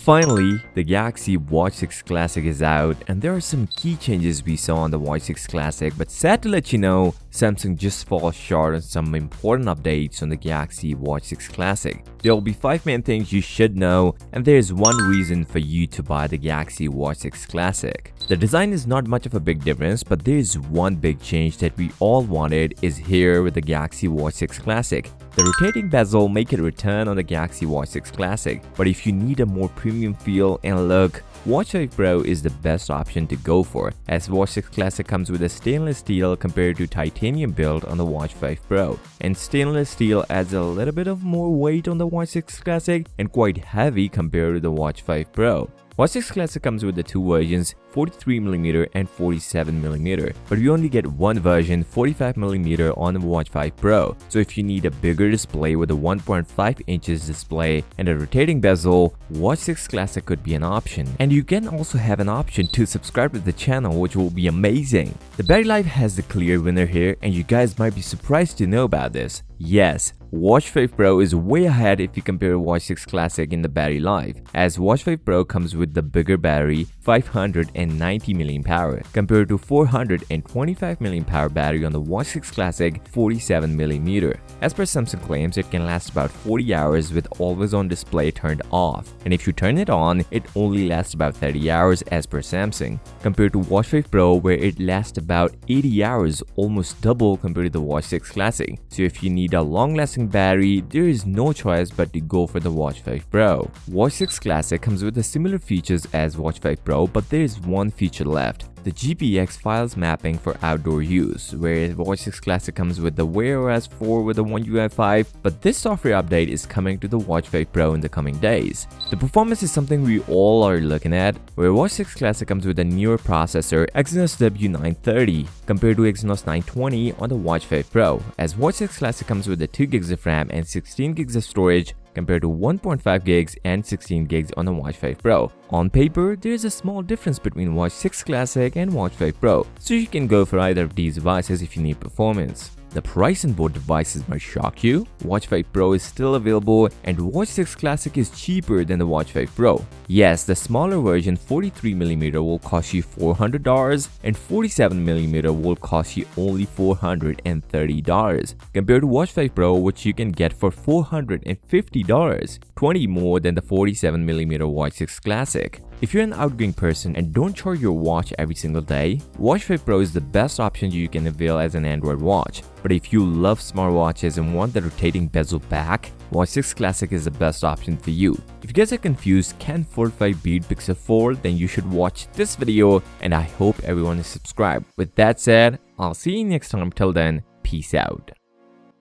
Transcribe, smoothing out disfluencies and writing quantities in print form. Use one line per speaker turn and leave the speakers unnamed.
Finally, the Galaxy Watch 6 Classic is out, and there are some key changes we saw on the Watch 6 Classic, but sad to let you know, Samsung just falls short on some important updates on the Galaxy Watch 6 Classic. There will be 5 main things you should know, and there is one reason for you to buy the Galaxy Watch 6 Classic. The design is not much of a big difference, but there is one big change that we all wanted is here with the Galaxy Watch 6 Classic. The rotating bezel make it return on the Galaxy Watch 6 Classic, but if you need a more premium feel and look, Watch 5 Pro is the best option to go for, as Watch 6 Classic comes with a stainless steel compared to titanium build on the Watch 5 Pro, and stainless steel adds a little bit of more weight on the Watch 6 Classic and quite heavy compared to the Watch 5 Pro. Watch 6 Classic comes with the two versions, 43mm and 47mm, but we only get one version, 45mm on the Watch 5 Pro. So if you need a bigger display with a 1.5 inches display and a rotating bezel, Watch 6 Classic could be an option. And you can also have an option to subscribe to the channel, which will be amazing. The battery life has the clear winner here, and you guys might be surprised to know about this. Yes, Watch 5 Pro is way ahead if you compare Watch 6 Classic in the battery life, as Watch 5 Pro comes with the bigger battery, 590 mAh, compared to 425 mAh battery on the Watch 6 Classic 47mm. As per Samsung claims, it can last about 40 hours with always-on display turned off, and if you turn it on, it only lasts about 30 hours as per Samsung, compared to Watch 5 Pro where it lasts about 80 hours, almost double compared to the Watch 6 Classic. So if you need a long-lasting battery, there is no choice but to go for the Watch 5 Pro. Watch 6 Classic comes with the similar features as Watch 5 Pro, but there is one feature left: the GPX files mapping for outdoor use, whereas Watch 6 Classic comes with the Wear OS 4 with the One UI 5, but this software update is coming to the Watch 5 Pro in the coming days. The performance is something we all are looking at, where Watch 6 Classic comes with a newer processor, Exynos W930, compared to Exynos 920 on the Watch 5 Pro, as Watch 6 Classic comes with the 2GB of RAM and 16GB of storage, compared to 1.5 gigs and 16 gigs on the Watch 5 Pro. On paper, there is a small difference between Watch 6 Classic and Watch 5 Pro, so you can go for either of these devices if you need performance. The price in both devices might shock you. Watch 5 Pro is still available, and Watch 6 Classic is cheaper than the Watch 5 Pro. Yes, the smaller version 43mm will cost you $400 and 47mm will cost you only $430 compared to Watch 5 Pro, which you can get for $450, 20 more than the 47mm Watch 6 Classic. If you're an outgoing person and don't charge your watch every single day, Watch 5 Pro is the best option you can avail as an Android watch. But if you love smartwatches and want the rotating bezel back, Watch 6 Classic is the best option for you. If you guys are confused, can 45 beat Pixel 4, then you should watch this video, and I hope everyone is subscribed. With that said, I'll see you next time. Till then, peace out.